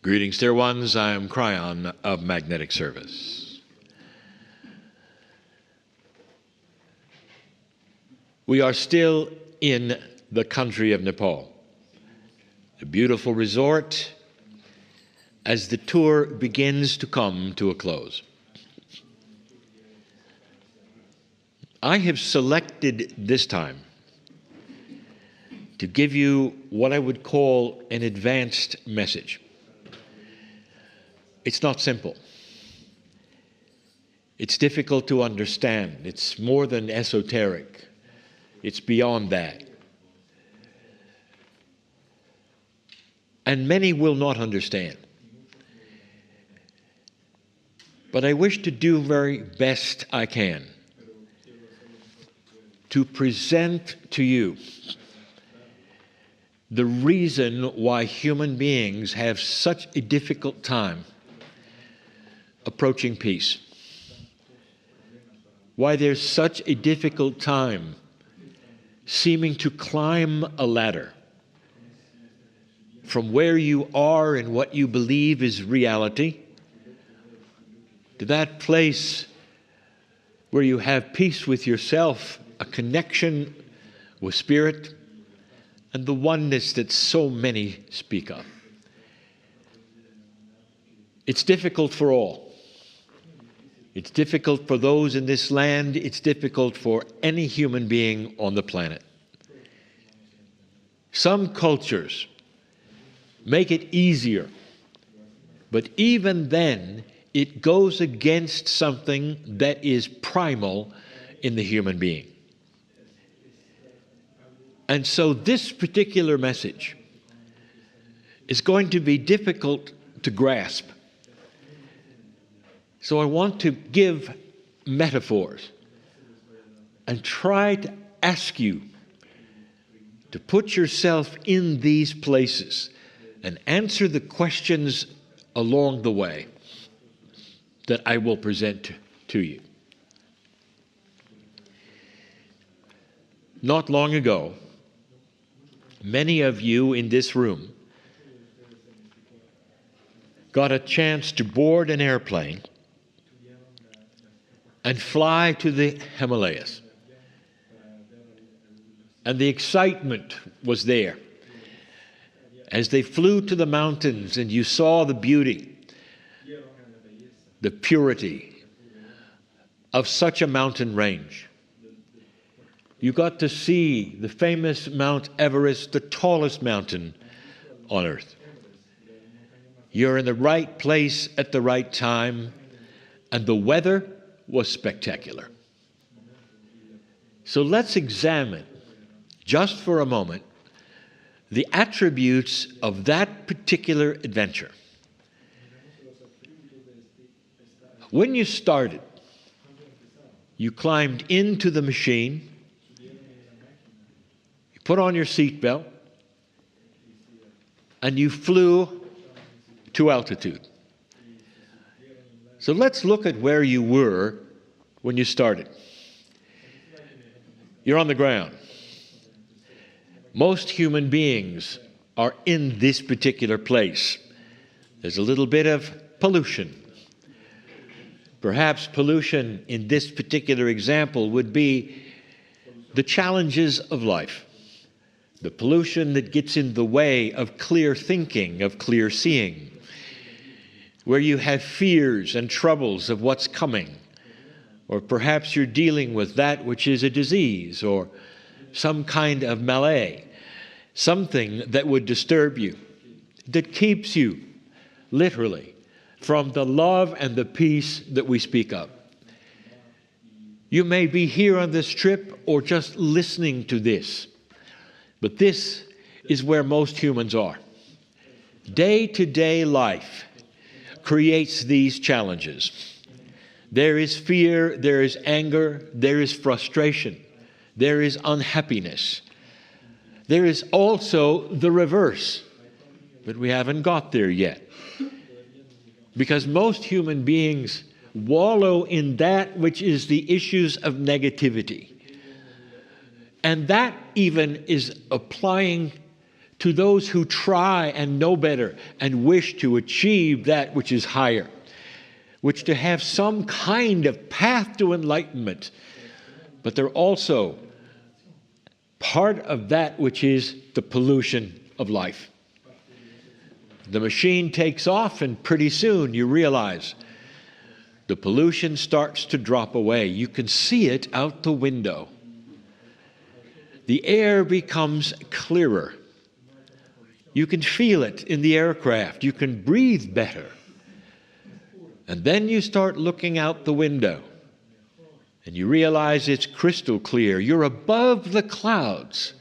Greetings, dear ones. I am Kryon of Magnetic Service. We are still in the country of Nepal, a beautiful resort, as the tour begins to come to a close. I have selected this time to give you what I would call an advanced message. It's not simple. It's difficult to understand. It's more than esoteric. It's beyond that. And many will not understand. But I wish to do very best I can to present to you the reason why human beings have such a difficult time approaching peace. Why there's such a difficult time seeming to climb a ladder from where you are and what you believe is reality to that place where you have peace with yourself, a connection with spirit, and the oneness that so many speak of. It's difficult for all. It's difficult for those in this land. It's difficult for any human being on the planet. Some cultures make it easier, but even then, it goes against something that is primal in the human being. And so this particular message is going to be difficult to grasp. So I want to give metaphors and try to ask you to put yourself in these places and answer the questions along the way that I will present to you. Not long ago, many of you in this room got a chance to board an airplane and fly to the Himalayas. And the excitement was there as they flew to the mountains and you saw the beauty, the purity of such a mountain range. You got to see the famous Mount Everest, the tallest mountain on earth. You're in the right place at the right time, and the weather was spectacular. So let's examine, just for a moment, the attributes of that particular adventure. When you started, you climbed into the machine, you put on your seatbelt, and you flew to altitude. So let's look at where you were when you started. You're on the ground. Most human beings are in this particular place. There's a little bit of pollution. Perhaps pollution in this particular example would be the challenges of life. The pollution that gets in the way of clear thinking, of clear seeing, where you have fears and troubles of what's coming, or perhaps you're dealing with that which is a disease or some kind of malady, something that would disturb you, that keeps you, literally, from the love and the peace that we speak of. You may be here on this trip or just listening to this, but this is where most humans are. Day-to-day life creates these challenges. There is fear, there is anger, there is frustration, there is unhappiness. There is also the reverse, but we haven't got there yet. Because most human beings wallow in that which is the issues of negativity. And that even is applying to those who try and know better and wish to achieve that which is higher, which to have some kind of path to enlightenment, but they're also part of that which is the pollution of life. The machine takes off, and pretty soon you realize the pollution starts to drop away. You can see it out the window. The air becomes clearer. You can feel it in the aircraft. You can breathe better. And then you start looking out the window, and you realize it's crystal clear. You're above the clouds.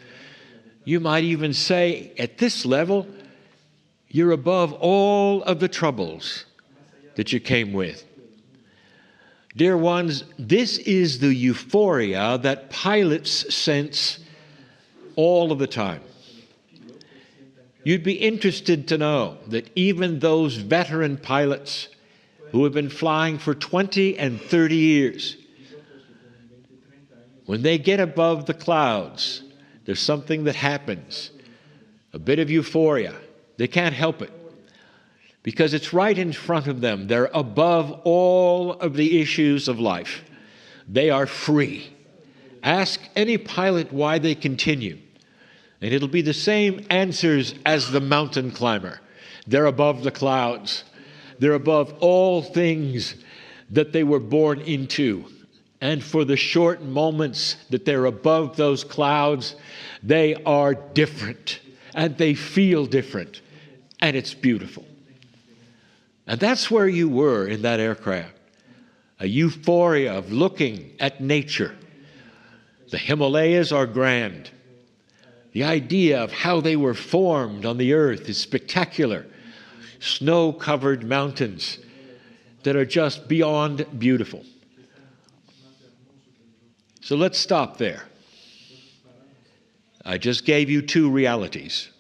You might even say, at this level, you're above all of the troubles that you came with. Dear ones, this is the euphoria that pilots sense all of the time. You'd be interested to know that even those veteran pilots who have been flying for 20 and 30 years, when they get above the clouds, there's something that happens, a bit of euphoria. They can't help it because it's right in front of them. They're above all of the issues of life. They are free. Ask any pilot why they continue, and it'll be the same answers as the mountain climber. They're above the clouds. They're above all things that they were born into. And for the short moments that they're above those clouds, they are different, and they feel different, and it's beautiful. And that's where you were in that aircraft, a euphoria of looking at nature. The Himalayas are grand. The idea of how they were formed on the earth is spectacular. Snow-covered mountains that are just beyond beautiful. So let's stop there. I just gave you two realities.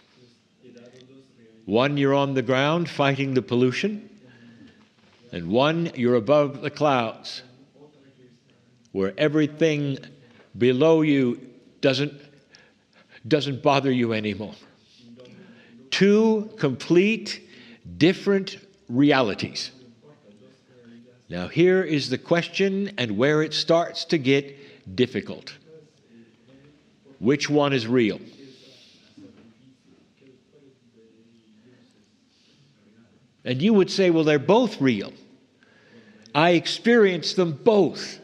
One, you're on the ground fighting the pollution, and one, you're above the clouds, where everything below you doesn't bother you anymore. Two complete, different realities. Now here is the question, and where it starts to get difficult. Which one is real? And you would say, well, they're both real. I experienced them both.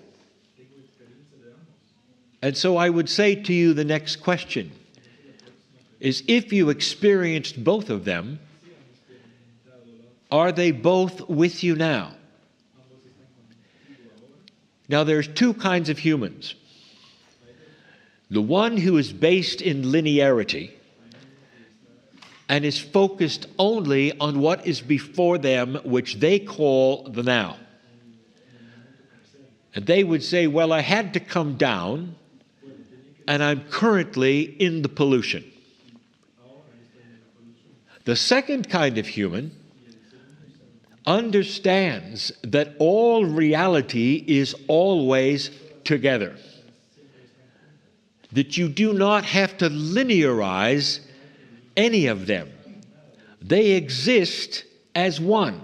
And so I would say to you, the next question is, if you experienced both of them, are they both with you now? Now, there's two kinds of humans. The one who is based in linearity and is focused only on what is before them, which they call the now. And they would say, well, I had to come down, and I'm currently in the pollution. The second kind of human understands that all reality is always together, that you do not have to linearize any of them. They exist as one.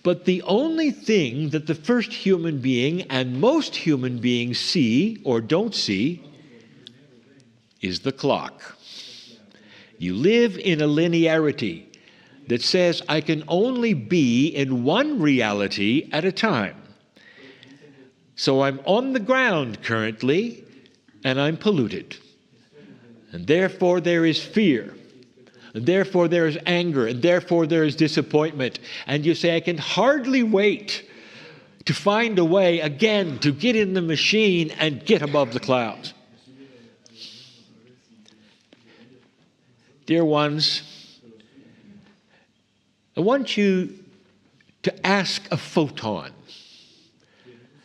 But the only thing that the first human being and most human beings see or don't see is the clock. You live in a linearity that says, I can only be in one reality at a time. So I'm on the ground currently, and I'm polluted. And therefore there is fear. And therefore there is anger. And therefore there is disappointment. And you say, I can hardly wait to find a way again to get in the machine and get above the clouds. Dear ones, I want you to ask a photon.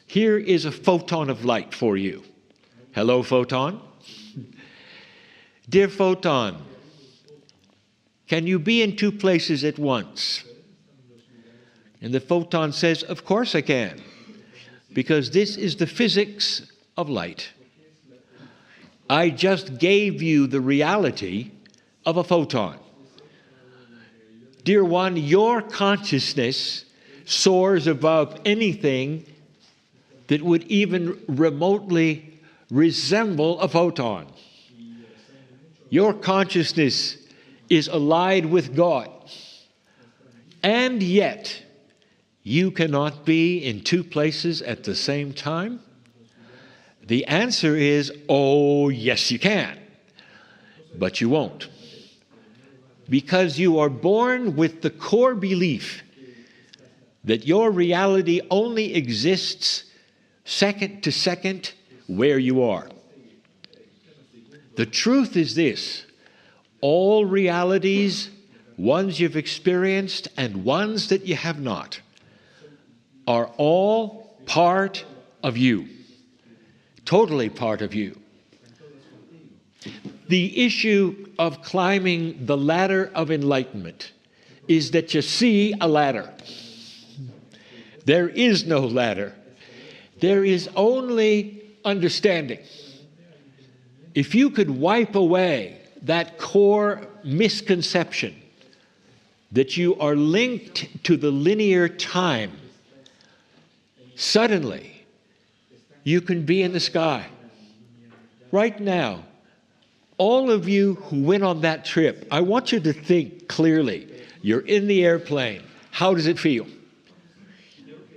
Here is a photon of light for you. Hello, photon. Dear photon, can you be in two places at once? And the photon says, of course I can, because this is the physics of light. I just gave you the reality of a photon. Dear one, your consciousness soars above anything that would even remotely resemble a photon. Your consciousness is allied with God. And yet, you cannot be in two places at the same time? The answer is, oh, yes, you can. But you won't. Because you are born with the core belief that your reality only exists second to second where you are. The truth is this: all realities, ones you've experienced and ones that you have not, are all part of you. Totally part of you. The issue of climbing the ladder of enlightenment is that you see a ladder. There is no ladder. There is only understanding. If you could wipe away that core misconception that you are linked to the linear time, suddenly you can be in the sky. Right now, all of you who went on that trip, I want you to think clearly. You're in the airplane. How does it feel?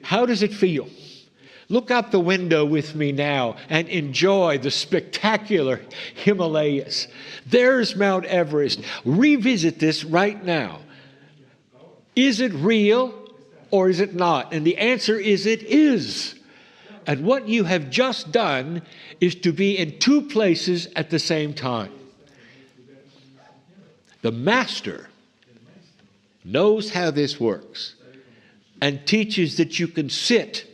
How does it feel? Look out the window with me now and enjoy the spectacular Himalayas. There's Mount Everest. Revisit this right now. Is it real or is it not? And the answer is it is. And what you have just done is to be in two places at the same time. The master knows how this works and teaches that you can sit,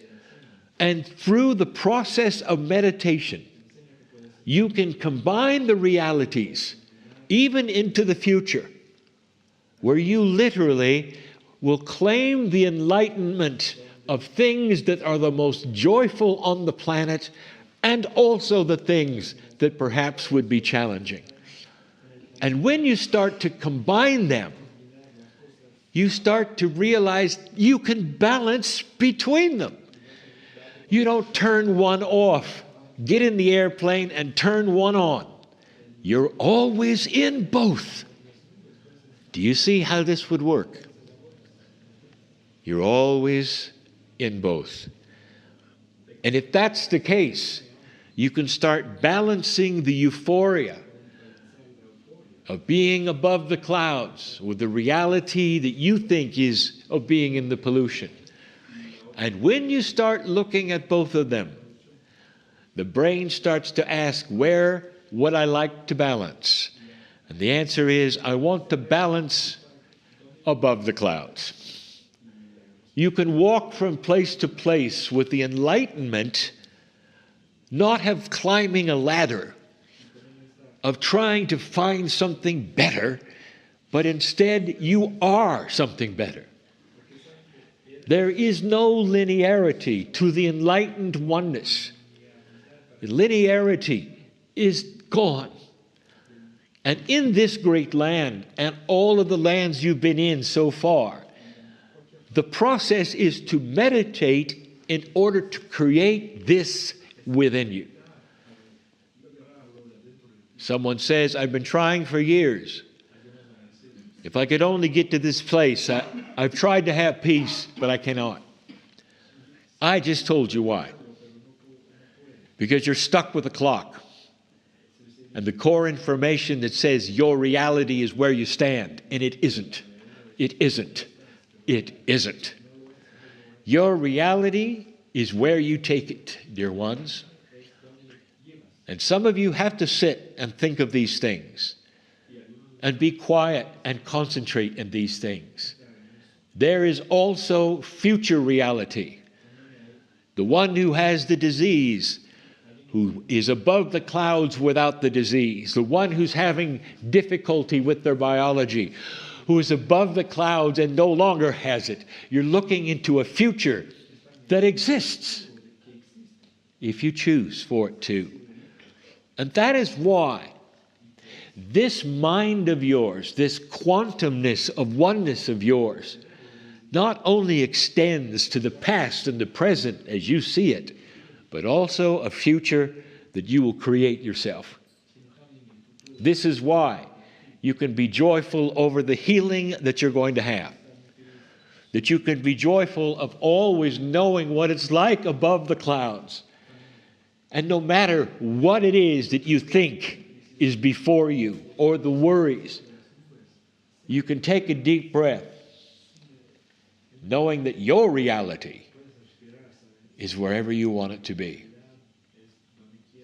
and through the process of meditation, you can combine the realities even into the future, where you literally will claim the enlightenment of things that are the most joyful on the planet, and also the things that perhaps would be challenging. And when you start to combine them, you start to realize you can balance between them. You don't turn one off, get in the airplane and turn one on. You're always in both. Do you see how this would work? You're always in both. And if that's the case, you can start balancing the euphoria of being above the clouds with the reality that you think is of being in the pollution. And when you start looking at both of them, the brain starts to ask, where would I like to balance? And the answer is, I want to balance above the clouds. You can walk from place to place with the enlightenment, not have climbing a ladder, of trying to find something better, but instead you are something better. There is no linearity to the enlightened oneness. The linearity is gone. And in this great land, and all of the lands you've been in so far, the process is to meditate in order to create this within you. Someone says, I've been trying for years. If I could only get to this place, I've tried to have peace, but I cannot. I just told you why. Because you're stuck with a clock. And the core information that says your reality is where you stand, and it isn't. It isn't. It isn't. Your reality is where you take it, dear ones. And some of you have to sit and think of these things and be quiet and concentrate in these things. There is also future reality. The one who has the disease, who is above the clouds without the disease, the one who's having difficulty with their biology, who is above the clouds and no longer has it. You're looking into a future that exists if you choose for it to. And that is why This mind of yours, this quantumness of oneness of yours, not only extends to the past and the present as you see it, but also a future that you will create yourself. This is why you can be joyful over the healing that you're going to have. That you can be joyful of always knowing what it's like above the clouds. And no matter what it is that you think is before you or the worries, you can take a deep breath, knowing that your reality is wherever you want it to be.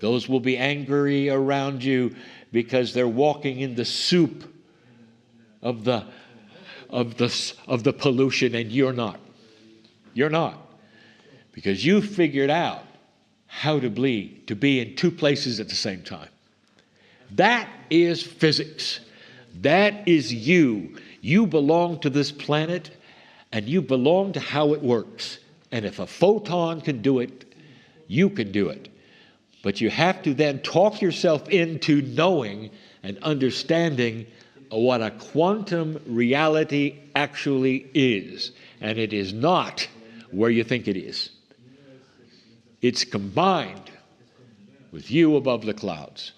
Those will be angry around you because they're walking in the soup of the pollution, and you're not. You're not. Because you figured out how to be in two places at the same time. That is physics. That is you. You belong to this planet, and you belong to how it works. And if a photon can do it, you can do it. But you have to then talk yourself into knowing and understanding what a quantum reality actually is. And it is not where you think it is. It's combined with you above the clouds.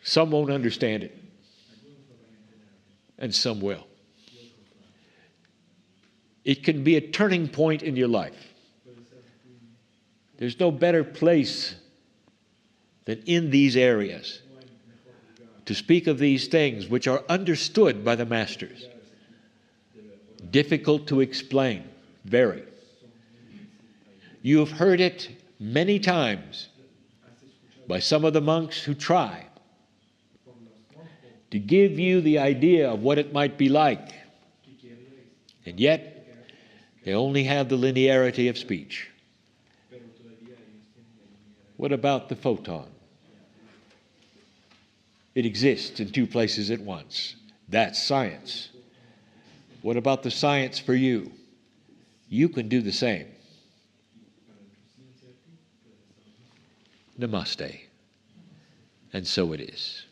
Some won't understand it, and some will. It can be a turning point in your life. There's no better place than in these areas to speak of these things which are understood by the masters. Difficult to explain, very. You have heard it many times by some of the monks who try to give you the idea of what it might be like. And yet, they only have the linearity of speech. What about the photon? It exists in two places at once. That's science. What about the science for you? You can do the same. Namaste. And so it is.